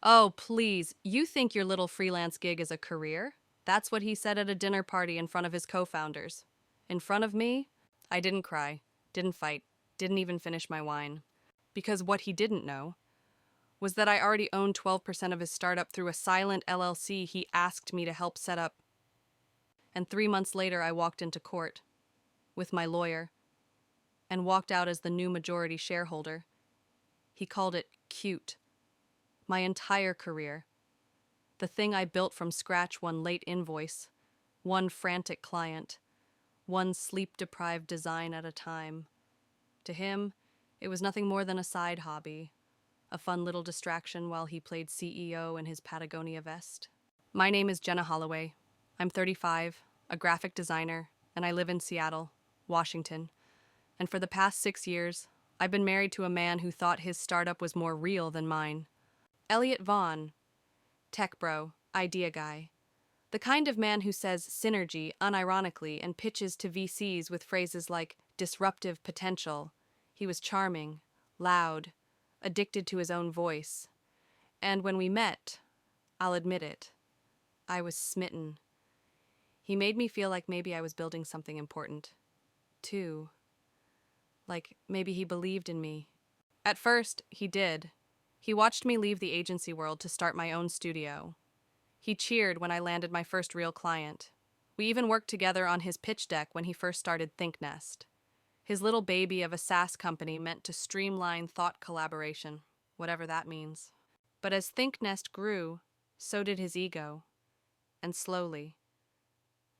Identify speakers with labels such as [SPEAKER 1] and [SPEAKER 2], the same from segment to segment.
[SPEAKER 1] Oh, please, you think your little freelance gig is a career? That's what he said at a dinner party in front of his co-founders. In front of me, I didn't cry, didn't fight, didn't even finish my wine. Because what he didn't know was that I already owned 12% of his startup through a silent LLC he asked me to help set up. And 3 months later, I walked into court with my lawyer and walked out as the new majority shareholder. He called it cute. My entire career. The thing I built from scratch, one late invoice, one frantic client, one sleep-deprived design at a time. To him, it was nothing more than a side hobby, a fun little distraction while he played CEO in his Patagonia vest. My name is Jenna Holloway. I'm 35, a graphic designer, and I live in Seattle, Washington. And for the past 6 years, I've been married to a man who thought his startup was more real than mine. Elliot Vaughn, tech bro, idea guy. The kind of man who says synergy unironically and pitches to VCs with phrases like disruptive potential. He was charming, loud, addicted to his own voice. And when we met, I'll admit it, I was smitten. He made me feel like maybe I was building something important, too. Like maybe he believed in me. At first, he did. He watched me leave the agency world to start my own studio. He cheered when I landed my first real client. We even worked together on his pitch deck when he first started ThinkNest. His little baby of a SaaS company meant to streamline thought collaboration, whatever that means. But as ThinkNest grew, so did his ego. And slowly.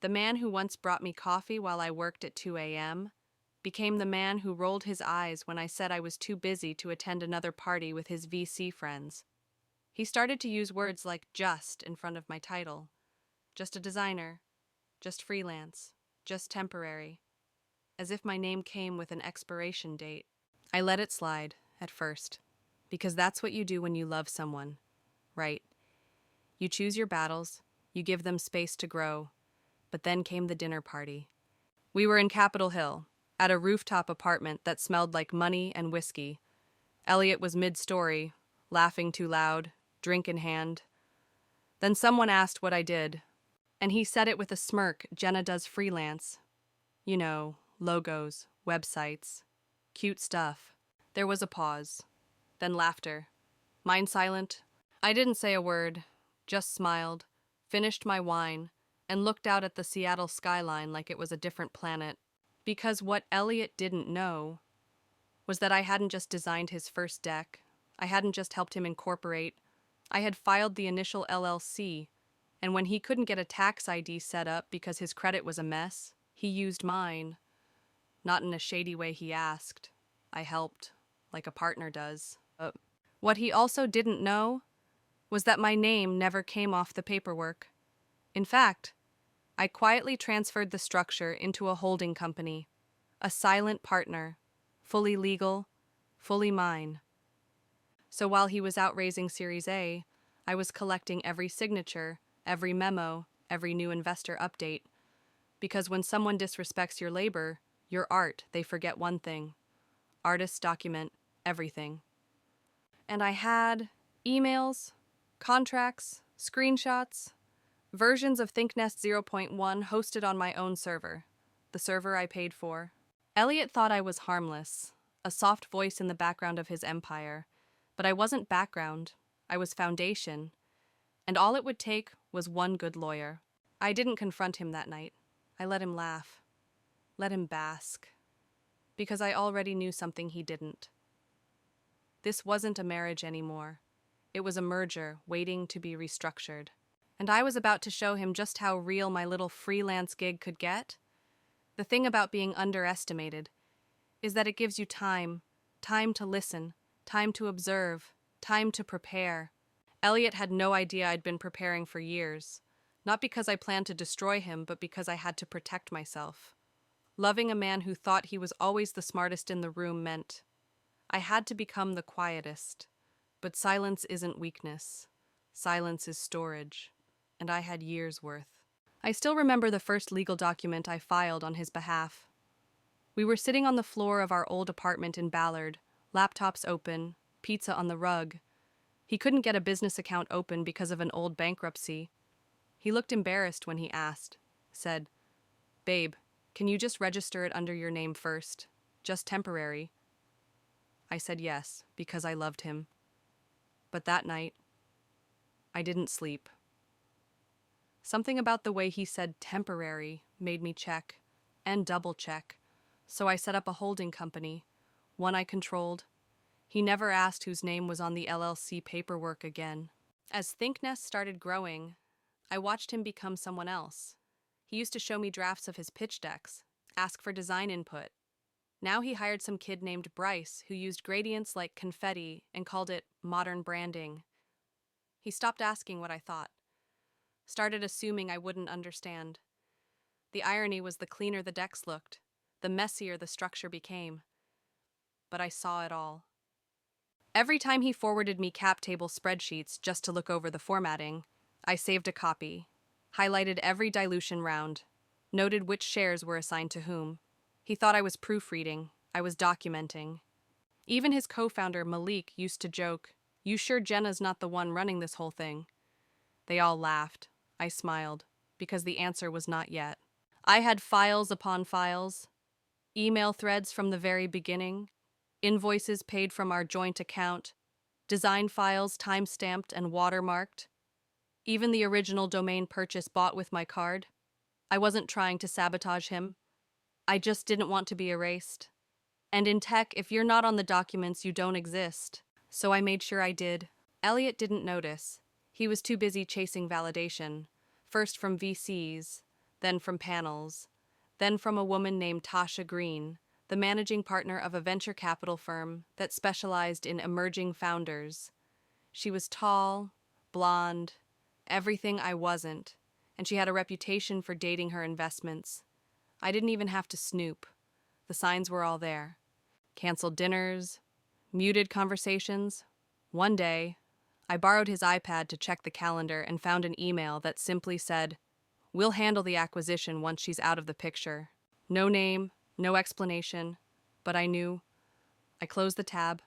[SPEAKER 1] The man who once brought me coffee while I worked at 2 a.m. became the man who rolled his eyes when I said I was too busy to attend another party with his VC friends. He started to use words like just in front of my title. Just a designer. Just freelance. Just temporary. As if my name came with an expiration date. I let it slide, at first. Because that's what you do when you love someone. Right. You choose your battles. You give them space to grow. But then came the dinner party. We were in Capitol Hill, at a rooftop apartment that smelled like money and whiskey. Elliot was mid-story, laughing too loud, drink in hand. Then someone asked what I did, and he said it with a smirk. Jenna does freelance. You know, logos, websites, cute stuff. There was a pause, then laughter. Mine silent. I didn't say a word, just smiled, finished my wine, and looked out at the Seattle skyline like it was a different planet. Because what Elliot didn't know was that I hadn't just designed his first deck. I hadn't just helped him incorporate. I had filed the initial LLC, and when he couldn't get a tax ID set up because his credit was a mess, he used mine. Not in a shady way he asked. I helped, like a partner does. What he also didn't know was that my name never came off the paperwork. In fact, I quietly transferred the structure into a holding company, a silent partner, fully legal, fully mine. So while he was out raising Series A, I was collecting every signature, every memo, every new investor update. Because when someone disrespects your labor, your art, they forget one thing. Artists document everything. And I had emails, contracts, screenshots, versions of ThinkNest 0.1 hosted on my own server, the server I paid for. Elliot thought I was harmless, a soft voice in the background of his empire. But I wasn't background, I was foundation. And all it would take was one good lawyer. I didn't confront him that night. I let him laugh. Let him bask. Because I already knew something he didn't. This wasn't a marriage anymore. It was a merger waiting to be restructured. And I was about to show him just how real my little freelance gig could get. The thing about being underestimated is that it gives you time to listen, time to observe, time to prepare. Elliot had no idea I'd been preparing for years, not because I planned to destroy him, but because I had to protect myself. Loving a man who thought he was always the smartest in the room meant I had to become the quietest. But silence isn't weakness. Silence is storage. And I had years' worth. I still remember the first legal document I filed on his behalf. We were sitting on the floor of our old apartment in Ballard, laptops open, pizza on the rug, He couldn't get a business account open because of an old bankruptcy. He looked embarrassed when he asked, said, "Babe, can you just register it under your name first? Just temporary." I said yes, because I loved him. But that night, I didn't sleep. Something about the way he said temporary made me check, and double check. So I set up a holding company, one I controlled. He never asked whose name was on the LLC paperwork again. As ThinkNest started growing, I watched him become someone else. He used to show me drafts of his pitch decks, ask for design input. Now he hired some kid named Bryce who used gradients like confetti and called it modern branding. He stopped asking what I thought, started assuming I wouldn't understand. The irony was the cleaner the decks looked, the messier the structure became. But I saw it all. Every time he forwarded me cap table spreadsheets just to look over the formatting, I saved a copy, highlighted every dilution round, noted which shares were assigned to whom. He thought I was proofreading, I was documenting. Even his co-founder, Malik, used to joke, "You sure Jenna's not the one running this whole thing?" They all laughed. I smiled, because the answer was not yet. I had files upon files, email threads from the very beginning, invoices paid from our joint account, design files time-stamped and watermarked, even the original domain purchase bought with my card. I wasn't trying to sabotage him. I just didn't want to be erased. And in tech, if you're not on the documents, you don't exist. So I made sure I did. Elliot didn't notice. He was too busy chasing validation, first from VCs, then from panels, then from a woman named Tasha Green, the managing partner of a venture capital firm that specialized in emerging founders. She was tall, blonde, everything I wasn't, and she had a reputation for dating her investments. I didn't even have to snoop. The signs were all there. Canceled dinners, muted conversations. One day, I borrowed his iPad to check the calendar and found an email that simply said, "We'll handle the acquisition once she's out of the picture." No name, no explanation, but I knew. I closed the tab,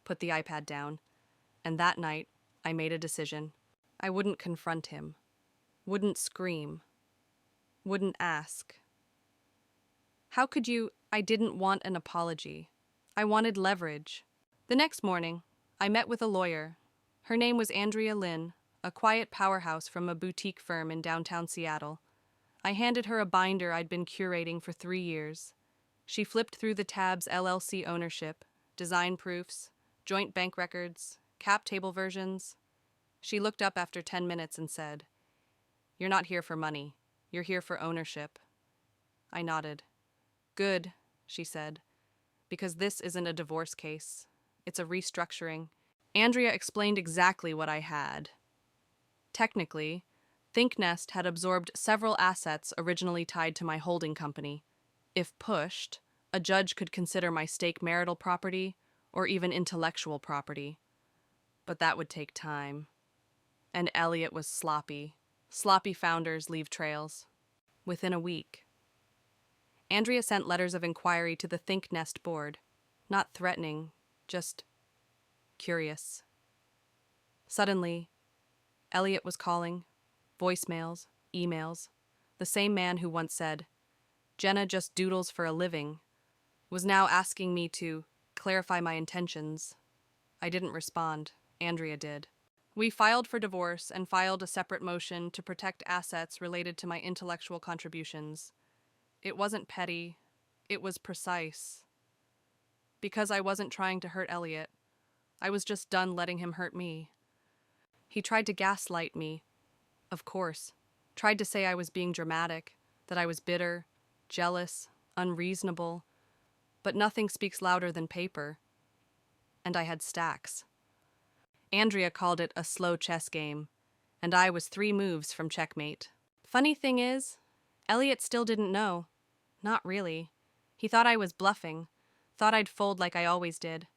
[SPEAKER 1] put the iPad down, and that night, I made a decision. I wouldn't confront him, wouldn't scream, wouldn't ask. How could you? I didn't want an apology. I wanted leverage. The next morning, I met with a lawyer. Her name was Andrea Lynn, a quiet powerhouse from a boutique firm in downtown Seattle. I handed her a binder I'd been curating for 3 years. She flipped through the tabs: LLC ownership, design proofs, joint bank records, cap table versions. She looked up after 10 minutes and said, "You're not here for money. You're here for ownership." I nodded. "Good," she said, "because this isn't a divorce case. It's a restructuring." Andrea explained exactly what I had. Technically, ThinkNest had absorbed several assets originally tied to my holding company. If pushed, a judge could consider my stake marital property or even intellectual property. But that would take time. And Elliot was sloppy. Sloppy founders leave trails. Within a week, Andrea sent letters of inquiry to the ThinkNest board. Not threatening, just curious. Suddenly, Elliot was calling, voicemails, emails. The same man who once said, "Jenna just doodles for a living," was now asking me to clarify my intentions. I didn't respond. Andrea did. We filed for divorce and filed a separate motion to protect assets related to my intellectual contributions. It wasn't petty. It was precise. Because I wasn't trying to hurt Elliot. I was just done letting him hurt me. He tried to gaslight me, of course. Tried to say I was being dramatic, that I was bitter, jealous, unreasonable. But nothing speaks louder than paper. And I had stacks. Andrea called it a slow chess game, and I was 3 moves from checkmate. Funny thing is, Elliot still didn't know. Not really. He thought I was bluffing, thought I'd fold like I always did.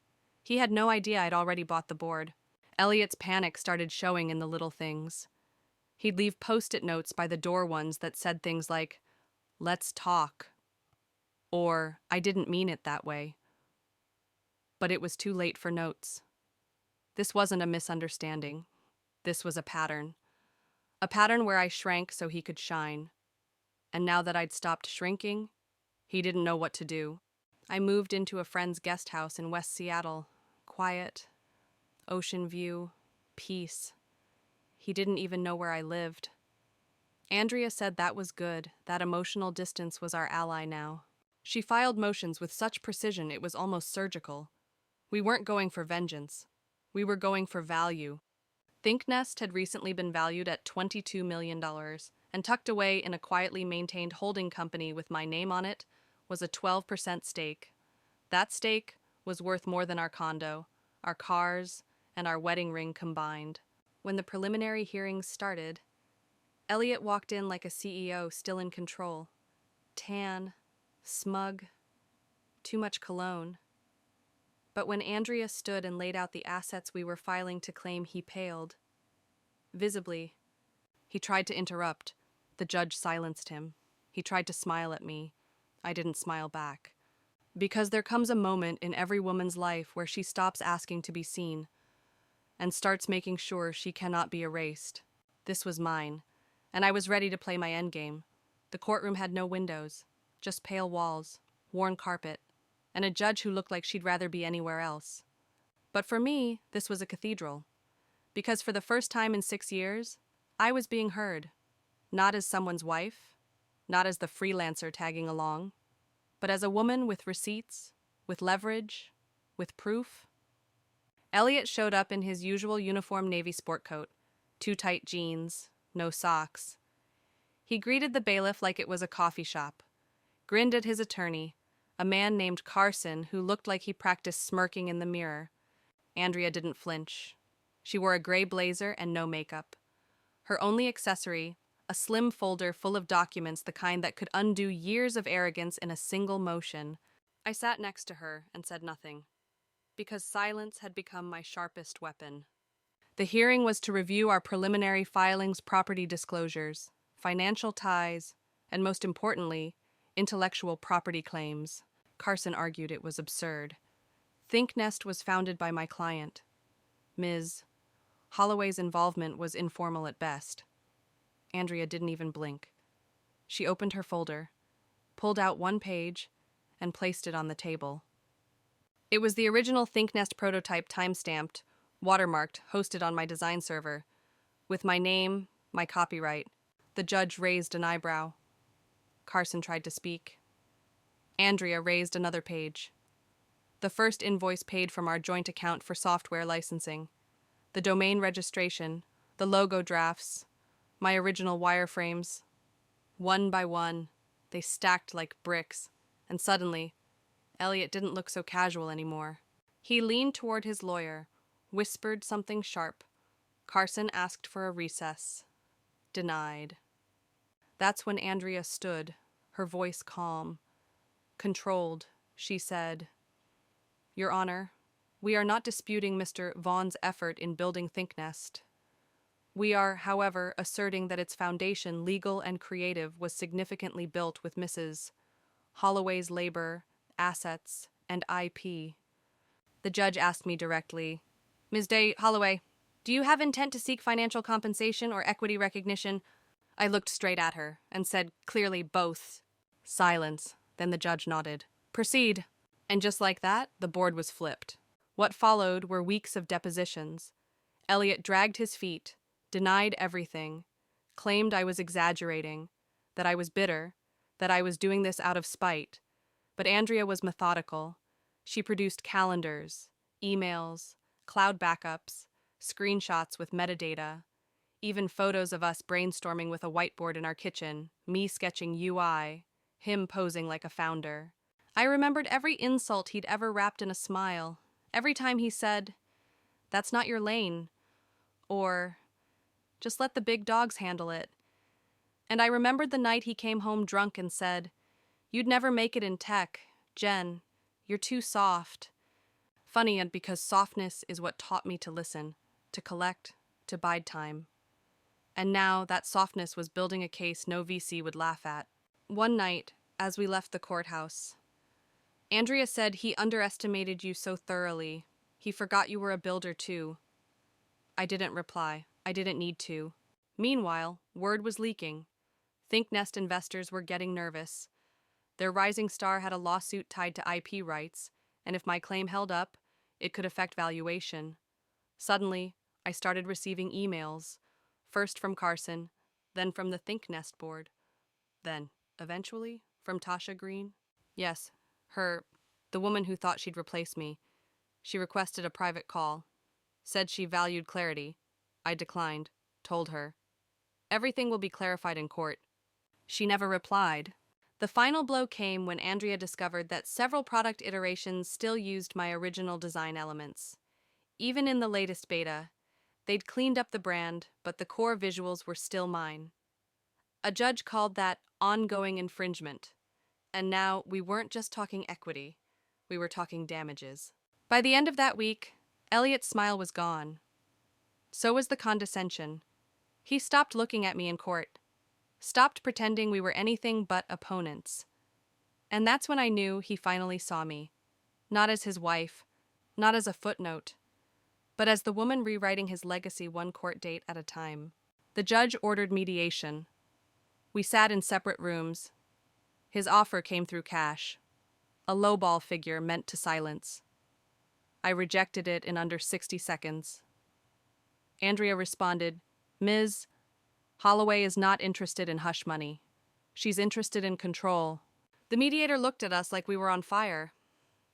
[SPEAKER 1] He had no idea I'd already bought the board. Elliot's panic started showing in the little things. He'd leave post-it notes by the door ones that said things like, "Let's talk," or "I didn't mean it that way." But it was too late for notes. This wasn't a misunderstanding. This was a pattern. A pattern where I shrank so he could shine. And now that I'd stopped shrinking, he didn't know what to do. I moved into a friend's guest house in West Seattle. Quiet, ocean view, peace. He didn't even know where I lived. Andrea said that was good, that emotional distance was our ally now. She filed motions with such precision it was almost surgical. We weren't going for vengeance. We were going for value. ThinkNest had recently been valued at $22 million, and tucked away in a quietly maintained holding company with my name on it was a 12% stake. That stake was worth more than our condo, our cars, and our wedding ring combined. When the preliminary hearings started, Elliot walked in like a CEO still in control. Tan, smug, too much cologne. But when Andrea stood and laid out the assets we were filing to claim, he paled. Visibly. He tried to interrupt. The judge silenced him. He tried to smile at me. I didn't smile back. Because there comes a moment in every woman's life where she stops asking to be seen and starts making sure she cannot be erased. This was mine, and I was ready to play my endgame. The courtroom had no windows, just pale walls, worn carpet, and a judge who looked like she'd rather be anywhere else. But for me, this was a cathedral, because for the first time in 6 years, I was being heard, not as someone's wife, not as the freelancer tagging along, but as a woman with receipts, with leverage, with proof. Elliot showed up in his usual uniform navy sport coat, too tight jeans, no socks. He greeted the bailiff like it was a coffee shop, grinned at his attorney, a man named Carson who looked like he practiced smirking in the mirror. Andrea didn't flinch. She wore a gray blazer and no makeup. Her only accessory, a slim folder full of documents, the kind that could undo years of arrogance in a single motion. I sat next to her and said nothing, because silence had become my sharpest weapon. The hearing was to review our preliminary filings, property disclosures, financial ties, and most importantly, intellectual property claims. Carson argued it was absurd. ThinkNest was founded by my client, Ms. Holloway's involvement was informal at best. Andrea didn't even blink. She opened her folder, pulled out one page, and placed it on the table. It was the original ThinkNest prototype, time-stamped, watermarked, hosted on my design server, with my name, my copyright. The judge raised an eyebrow. Carson tried to speak. Andrea raised another page. The first invoice paid from our joint account for software licensing. The domain registration, the logo drafts, my original wireframes. One by one, they stacked like bricks, and suddenly, Elliot didn't look so casual anymore. He leaned toward his lawyer, whispered something sharp. Carson asked for a recess. Denied. That's when Andrea stood, her voice calm. Controlled, she said, "Your Honor, we are not disputing Mr. Vaughn's effort in building ThinkNest. We are, however, asserting that its foundation, legal and creative, was significantly built with Mrs. Holloway's labor, assets, and IP." The judge asked me directly, "Ms. Day Holloway, do you have intent to seek financial compensation or equity recognition?" I looked straight at her and said clearly, "Both." Silence. Then the judge nodded. "Proceed." And just like that, the board was flipped. What followed were weeks of depositions. Elliot dragged his feet, denied everything, claimed I was exaggerating, that I was bitter, that I was doing this out of spite. But Andrea was methodical. She produced calendars, emails, cloud backups, screenshots with metadata, even photos of us brainstorming with a whiteboard in our kitchen, me sketching UI, him posing like a founder. I remembered every insult he'd ever wrapped in a smile, every time he said, "That's not your lane," or "Just let the big dogs handle it." And I remembered the night he came home drunk and said, "You'd never make it in tech, Jen. You're too soft." Funny, and because softness is what taught me to listen, to collect, to bide time. And now that softness was building a case no VC would laugh at. One night, as we left the courthouse, Andrea said he underestimated you so thoroughly. He forgot you were a builder too. I didn't reply. I didn't need to. Meanwhile, word was leaking. Think Nest investors were getting nervous. Their rising star had a lawsuit tied to IP rights, and if my claim held up, it could affect valuation. Suddenly, I started receiving emails, first from Carson, then from the Think Nest board, then, eventually, from Tasha Green. Yes, the woman who thought she'd replace me. She requested a private call, said she valued clarity. I declined, told her. Everything will be clarified in court. She never replied. The final blow came when Andrea discovered that several product iterations still used my original design elements. Even in the latest beta, they'd cleaned up the brand, but the core visuals were still mine. A judge called that ongoing infringement. And now we weren't just talking equity, we were talking damages. By the end of that week, Elliot's smile was gone. So was the condescension. He stopped looking at me in court, stopped pretending we were anything but opponents. And that's when I knew he finally saw me. Not as his wife, not as a footnote, but as the woman rewriting his legacy one court date at a time. The judge ordered mediation. We sat in separate rooms. His offer came through cash, a lowball figure meant to silence. I rejected it in under 60 seconds. Andrea responded, "Ms. Holloway is not interested in hush money. She's interested in control." The mediator looked at us like we were on fire.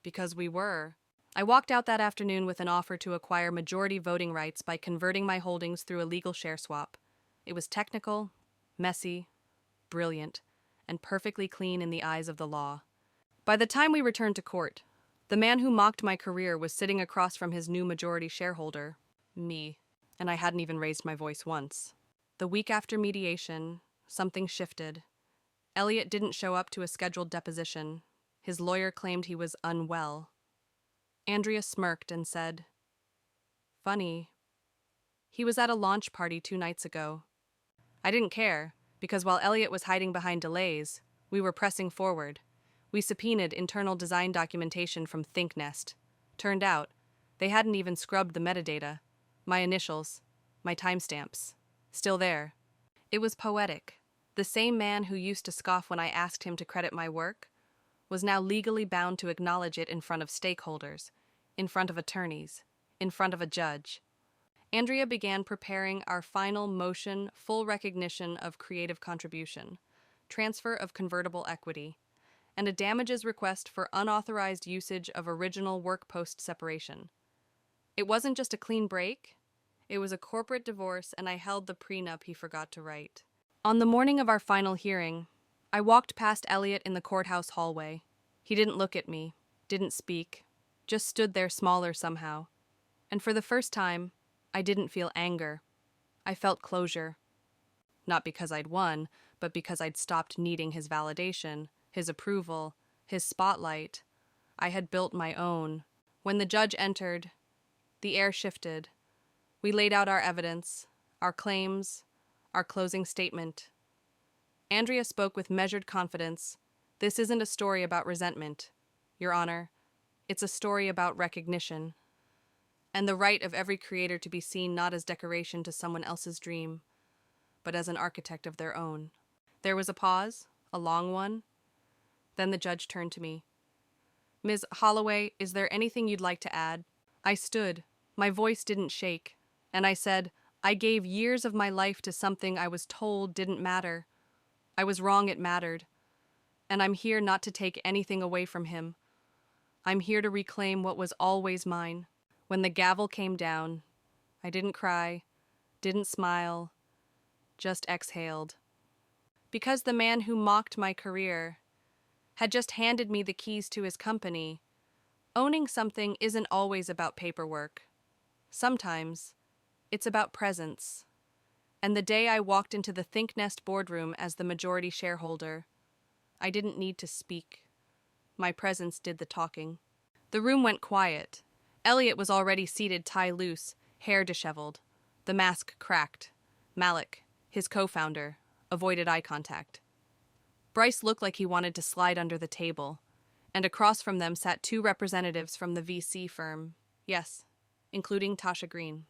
[SPEAKER 1] Because we were. I walked out that afternoon with an offer to acquire majority voting rights by converting my holdings through a legal share swap. It was technical, messy, brilliant, and perfectly clean in the eyes of the law. By the time we returned to court, the man who mocked my career was sitting across from his new majority shareholder, me, and I hadn't even raised my voice once. The week after mediation, something shifted. Elliot didn't show up to a scheduled deposition. His lawyer claimed he was unwell. Andrea smirked and said, "Funny. He was at a launch party 2 nights ago." I didn't care, because while Elliot was hiding behind delays, we were pressing forward. We subpoenaed internal design documentation from ThinkNest. Turned out, they hadn't even scrubbed the metadata. My initials, my timestamps, still there. It was poetic. The same man who used to scoff when I asked him to credit my work was now legally bound to acknowledge it in front of stakeholders, in front of attorneys, in front of a judge. Andrea began preparing our final motion, full recognition of creative contribution, transfer of convertible equity, and a damages request for unauthorized usage of original work post separation. It wasn't just a clean break, it was a corporate divorce, and I held the prenup he forgot to write. On the morning of our final hearing, I walked past Elliot in the courthouse hallway. He didn't look at me, didn't speak, just stood there smaller somehow. And for the first time, I didn't feel anger. I felt closure. Not because I'd won, but because I'd stopped needing his validation, his approval, his spotlight. I had built my own. When the judge entered, the air shifted. We laid out our evidence, our claims, our closing statement. Andrea spoke with measured confidence. "This isn't a story about resentment, Your Honor. It's a story about recognition, and the right of every creator to be seen not as decoration to someone else's dream, but as an architect of their own." There was a pause, a long one. Then the judge turned to me. "Ms. Holloway, is there anything you'd like to add?" I stood. My voice didn't shake, and I said, "I gave years of my life to something I was told didn't matter. I was wrong, it mattered. And I'm here not to take anything away from him. I'm here to reclaim what was always mine." When the gavel came down, I didn't cry, didn't smile, just exhaled. Because the man who mocked my career had just handed me the keys to his company, owning something isn't always about paperwork. Sometimes, it's about presence. And the day I walked into the ThinkNest boardroom as the majority shareholder, I didn't need to speak. My presence did the talking. The room went quiet. Elliot was already seated tie loose, hair disheveled. The mask cracked. Malik, his co-founder, avoided eye contact. Bryce looked like he wanted to slide under the table, and across from them sat 2 representatives from the VC firm. Yes, including Tasha Green.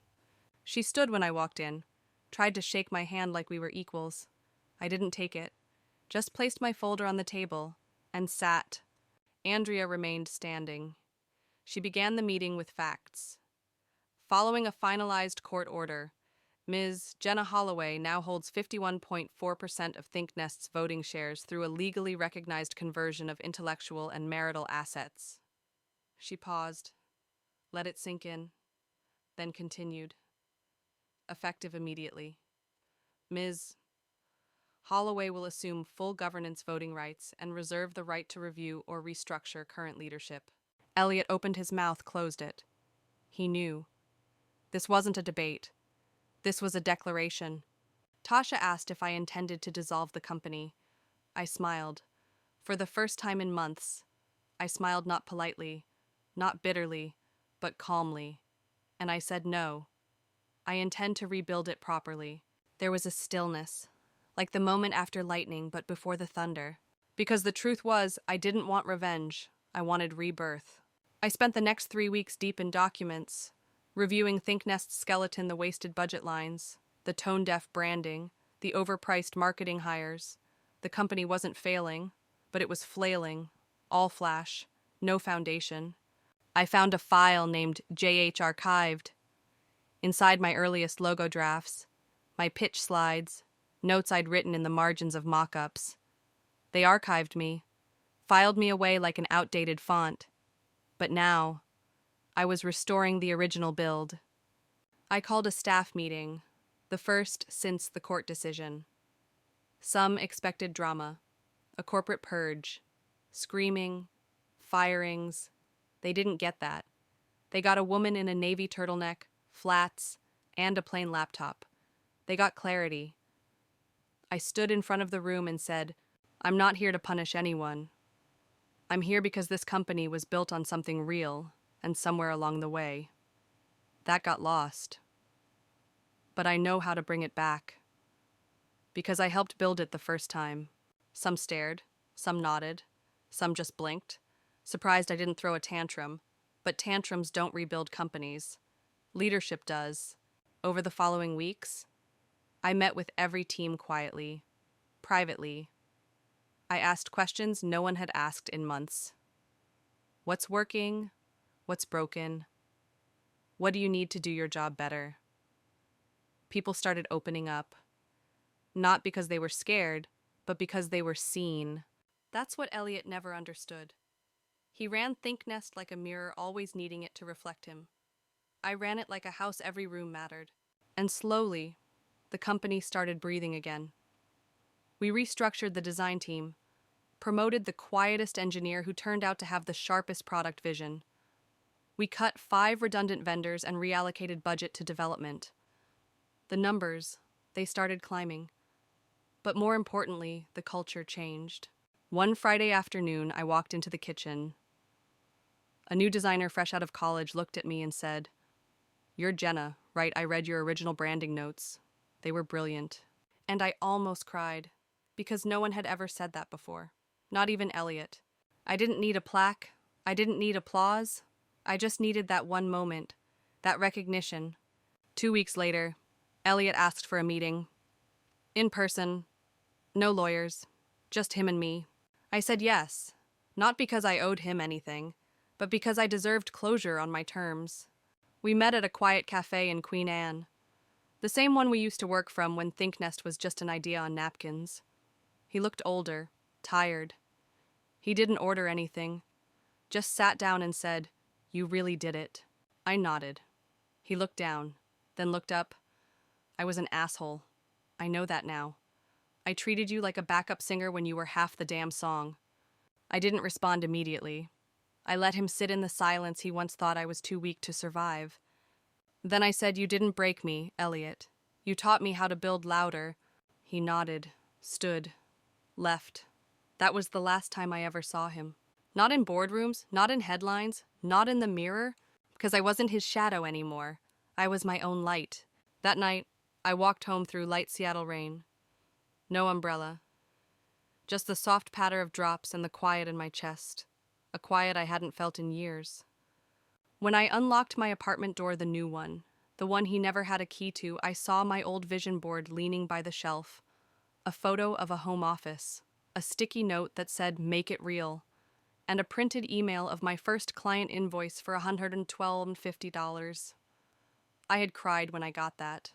[SPEAKER 1] She stood when I walked in, tried to shake my hand like we were equals. I didn't take it, just placed my folder on the table, and sat. Andrea remained standing. She began the meeting with facts. Following a finalized court order, Ms. Jenna Holloway now holds 51.4% of ThinkNest's voting shares through a legally recognized conversion of intellectual and marital assets. She paused, let it sink in, then continued. Effective immediately. Ms. Holloway will assume full governance voting rights and reserve the right to review or restructure current leadership. Elliot opened his mouth, closed it. He knew. This wasn't a debate. This was a declaration. Tasha asked if I intended to dissolve the company. I smiled. For the first time in months, I smiled not politely, not bitterly, but calmly. And I said no. I intend to rebuild it properly. There was a stillness, like the moment after lightning but before the thunder. Because the truth was, I didn't want revenge. I wanted rebirth. I spent the next 3 weeks deep in documents, reviewing ThinkNest's skeleton, the wasted budget lines, the tone-deaf branding, the overpriced marketing hires. The company wasn't failing, but it was flailing. All flash, no foundation. I found a file named JH Archived. Inside my earliest logo drafts, my pitch slides, notes I'd written in the margins of mock-ups. They archived me, filed me away like an outdated font. But now, I was restoring the original build. I called a staff meeting, the first since the court decision. Some expected drama, a corporate purge, screaming, firings. They didn't get that. They got a woman in a navy turtleneck, flats, and a plain laptop. They got clarity. I stood in front of the room and said, I'm not here to punish anyone. I'm here because this company was built on something real, and somewhere along the way, that got lost. But I know how to bring it back. Because I helped build it the first time. Some stared, some nodded, some just blinked, surprised I didn't throw a tantrum. But tantrums don't rebuild companies. Leadership does. Over the following weeks, I met with every team quietly, privately. I asked questions no one had asked in months. What's working? What's broken? What do you need to do your job better? People started opening up. Not because they were scared, but because they were seen. That's what Elliot never understood. He ran ThinkNest like a mirror, always needing it to reflect him. I ran it like a house, every room mattered. And slowly, the company started breathing again. We restructured the design team, promoted the quietest engineer who turned out to have the sharpest product vision. We cut 5 redundant vendors and reallocated budget to development. The numbers, they started climbing. But more importantly, the culture changed. One Friday afternoon, I walked into the kitchen. A new designer fresh out of college looked at me and said, You're Jenna, right? I read your original branding notes. They were brilliant. And I almost cried, because no one had ever said that before. Not even Elliot. I didn't need a plaque. I didn't need applause. I just needed that one moment, that recognition. 2 weeks later, Elliot asked for a meeting. In person. No lawyers. Just him and me. I said yes, not because I owed him anything, but because I deserved closure on my terms. We met at a quiet cafe in Queen Anne, the same one we used to work from when ThinkNest was just an idea on napkins. He looked older, tired. He didn't order anything, just sat down and said, You really did it. I nodded. He looked down, then looked up. I was an asshole. I know that now. I treated you like a backup singer when you were half the damn song. I didn't respond immediately. I let him sit in the silence he once thought I was too weak to survive. Then I said, You didn't break me, Elliot. You taught me how to build louder. He nodded, stood, left. That was the last time I ever saw him. Not in boardrooms, not in headlines, not in the mirror, because I wasn't his shadow anymore. I was my own light. That night, I walked home through light Seattle rain. No umbrella. Just the soft patter of drops and the quiet in my chest. A quiet I hadn't felt in years. When I unlocked my apartment door, the new one, The one he never had a key to, I saw my old vision board leaning by the shelf. A photo of a home office, a sticky note that said, "Make it real," and a printed email of my first client invoice for $112.50. I had cried when I got that.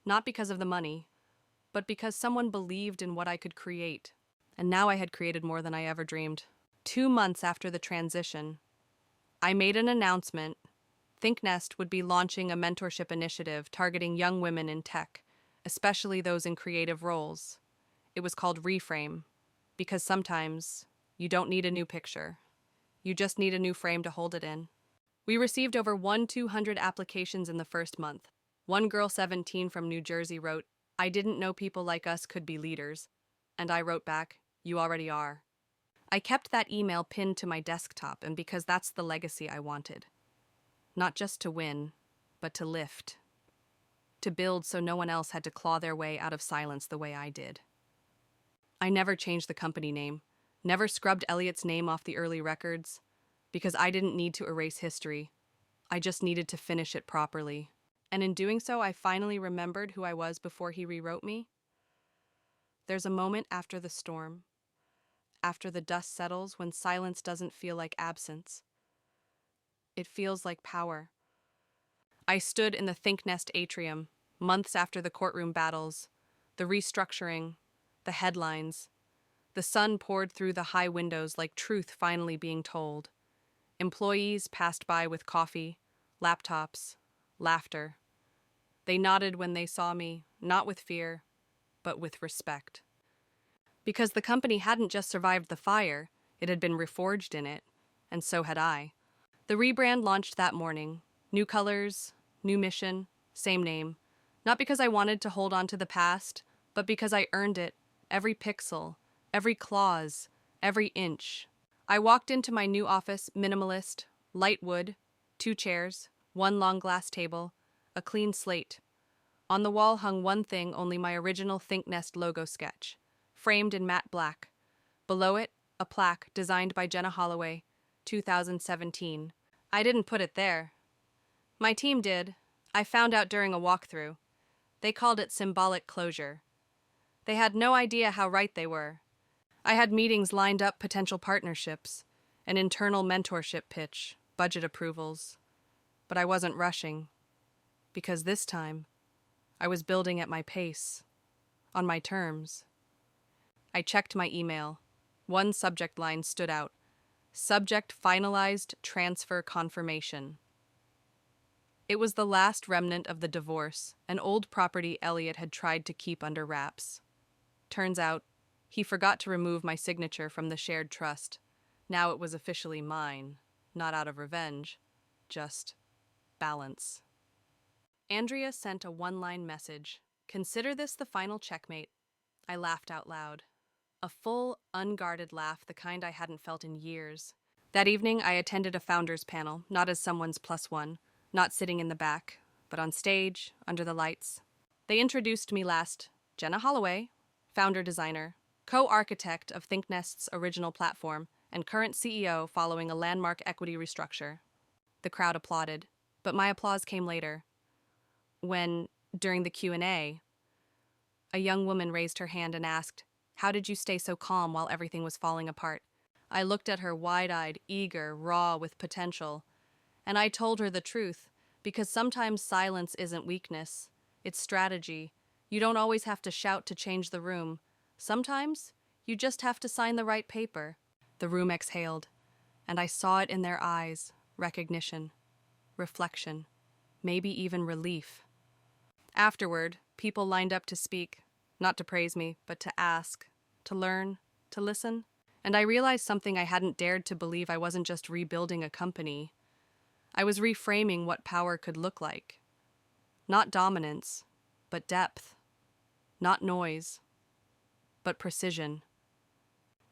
[SPEAKER 1] Not because of the money, but because someone believed in what I could create. And now I had created more than I ever dreamed. 2 months after the transition, I made an announcement. ThinkNest would be launching a mentorship initiative targeting young women in tech, especially those in creative roles. It was called Reframe, because sometimes you don't need a new picture. You just need a new frame to hold it in. We received over 200 applications in the first month. One girl, 17, from New Jersey wrote, "I didn't know people like us could be leaders." And I wrote back, "You already are." I kept that email pinned to my desktop, and because that's the legacy I wanted. Not just to win, but to lift. To build so no one else had to claw their way out of silence the way I did. I never changed the company name, never scrubbed Elliot's name off the early records, because I didn't need to erase history. I just needed to finish it properly. And in doing so, I finally remembered who I was before he rewrote me. There's a moment after the storm, after the dust settles, when silence doesn't feel like absence. It feels like power. I stood in the ThinkNest atrium, months after the courtroom battles, the restructuring, the headlines. The sun poured through the high windows like truth finally being told. Employees passed by with coffee, laptops, laughter. They nodded when they saw me, not with fear, but with respect. Because the company hadn't just survived the fire, it had been reforged in it, and so had I. The rebrand launched that morning. New colors, new mission, same name. Not because I wanted to hold on to the past, but because I earned it, every pixel, every clause, every inch. I walked into my new office, minimalist, light wood, 2 chairs, 1 long glass table, a clean slate. On the wall hung one thing, only my original ThinkNest logo sketch, framed in matte black. Below it, a plaque designed by Jenna Holloway, 2017. I didn't put it there. My team did. I found out during a walkthrough. They called it symbolic closure. They had no idea how right they were. I had meetings lined up, potential partnerships, an internal mentorship pitch, budget approvals. But I wasn't rushing, because this time, I was building at my pace, on my terms. I checked my email. One subject line stood out. Subject finalized transfer confirmation. It was the last remnant of the divorce, an old property Elliot had tried to keep under wraps. Turns out, he forgot to remove my signature from the shared trust. Now it was officially mine, not out of revenge, just balance. Andrea sent a 1-line message. "Consider this the final checkmate." I laughed out loud. A full, unguarded laugh, the kind I hadn't felt in years. That evening, I attended a founders panel, not as someone's +1, not sitting in the back, but on stage, under the lights. They introduced me last, Jenna Holloway, founder designer, co-architect of ThinkNest's original platform, and current CEO following a landmark equity restructure. The crowd applauded, but my applause came later. When, during the Q&A, a young woman raised her hand and asked, "How did you stay so calm while everything was falling apart?" I looked at her wide-eyed, eager, raw with potential, and I told her the truth, because sometimes silence isn't weakness, it's strategy. You don't always have to shout to change the room. Sometimes, you just have to sign the right paper. The room exhaled, and I saw it in their eyes, recognition, reflection, maybe even relief. Afterward, people lined up to speak, not to praise me, but to ask, to learn, to listen. And I realized something I hadn't dared to believe. I wasn't just rebuilding a company. I was reframing what power could look like. Not dominance, but depth. Not noise, but precision.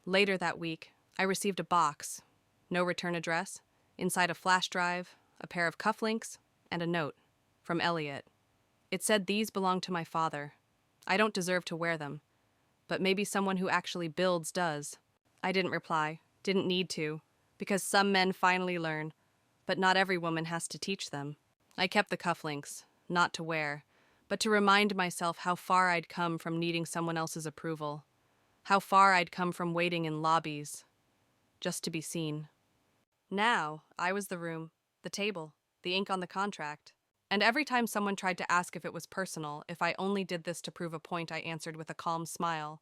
[SPEAKER 1] Later that week, I received a box, no return address, inside a flash drive, a pair of cufflinks, and a note from Elliot. It said, "These belong to my father. I don't deserve to wear them, but maybe someone who actually builds does." I didn't reply, didn't need to, because some men finally learn, but not every woman has to teach them. I kept the cufflinks, not to wear, but to remind myself how far I'd come from needing someone else's approval, how far I'd come from waiting in lobbies, just to be seen. Now, I was the room, the table, the ink on the contract. And every time someone tried to ask if it was personal, if I only did this to prove a point, I answered with a calm smile.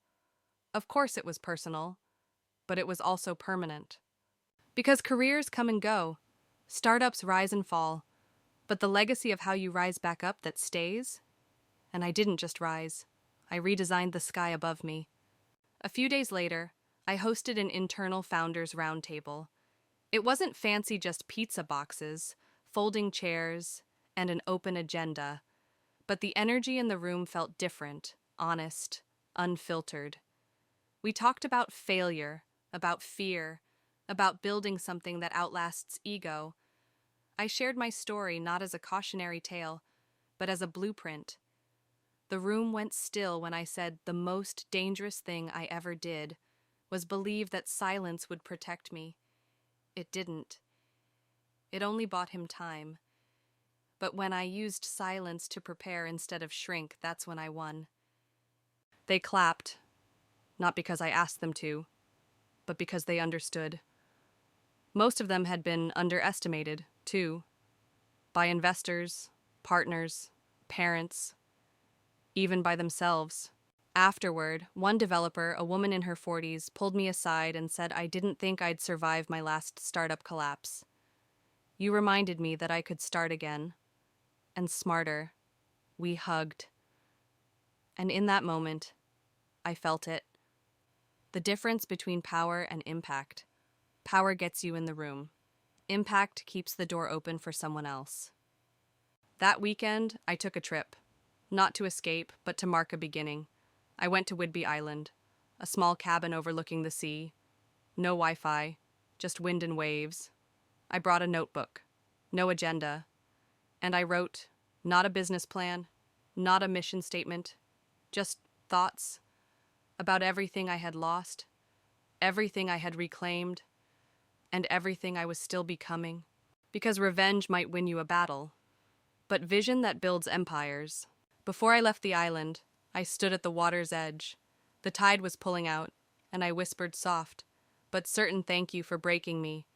[SPEAKER 1] Of course it was personal, but it was also permanent. Because careers come and go, startups rise and fall, but the legacy of how you rise back up that stays? And I didn't just rise. I redesigned the sky above me. A few days later, I hosted an internal founders roundtable. It wasn't fancy, just pizza boxes, folding chairs, and an open agenda, but the energy in the room felt different, honest, unfiltered. We talked about failure, about fear, about building something that outlasts ego. I shared my story not as a cautionary tale, but as a blueprint. The room went still when I said the most dangerous thing I ever did was believe that silence would protect me. It didn't. It only bought him time. But when I used silence to prepare instead of shrink, that's when I won. They clapped, not because I asked them to, but because they understood. Most of them had been underestimated, too, by investors, partners, parents, even by themselves. Afterward, one developer, a woman in her 40s, pulled me aside and said I didn't think I'd survive my last startup collapse. You reminded me that I could start again. And smarter. We hugged. And in that moment, I felt it. The difference between power and impact. Power gets you in the room. Impact keeps the door open for someone else. That weekend, I took a trip. Not to escape, but to mark a beginning. I went to Whidbey Island, a small cabin overlooking the sea. No Wi-Fi, just wind and waves. I brought a notebook. No agenda. And I wrote, not a business plan, not a mission statement, just thoughts about everything I had lost, everything I had reclaimed, and everything I was still becoming. Because revenge might win you a battle, but vision that builds empires. Before I left the island, I stood at the water's edge. The tide was pulling out, and I whispered soft, but certain thank you for breaking me,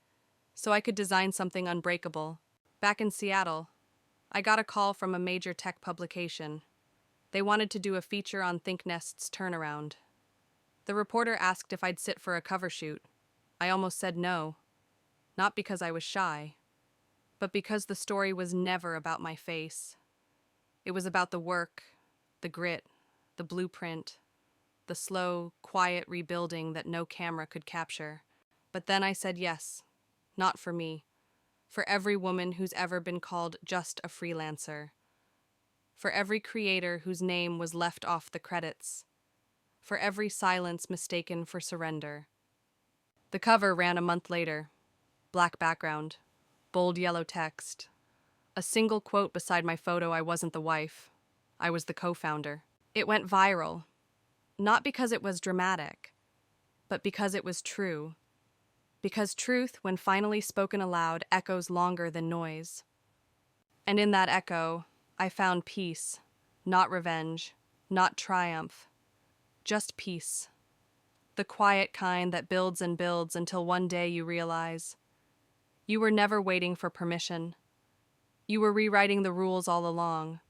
[SPEAKER 1] so I could design something unbreakable. Back in Seattle, I got a call from a major tech publication. They wanted to do a feature on ThinkNest's turnaround. The reporter asked if I'd sit for a cover shoot. I almost said no. Not because I was shy, but because the story was never about my face. It was about the work, the grit, the blueprint, the slow, quiet rebuilding that no camera could capture. But then I said yes, not for me. For every woman who's ever been called just a freelancer. For every creator whose name was left off the credits. For every silence mistaken for surrender. The cover ran a month later. Black background, bold yellow text. A single quote beside my photo: I wasn't the wife. I was the co-founder. It went viral. Not because it was dramatic, but because it was true. Because truth, when finally spoken aloud, echoes longer than noise. And in that echo, I found peace, not revenge, not triumph, just peace. The quiet kind that builds and builds until one day you realize you were never waiting for permission. You were rewriting the rules all along.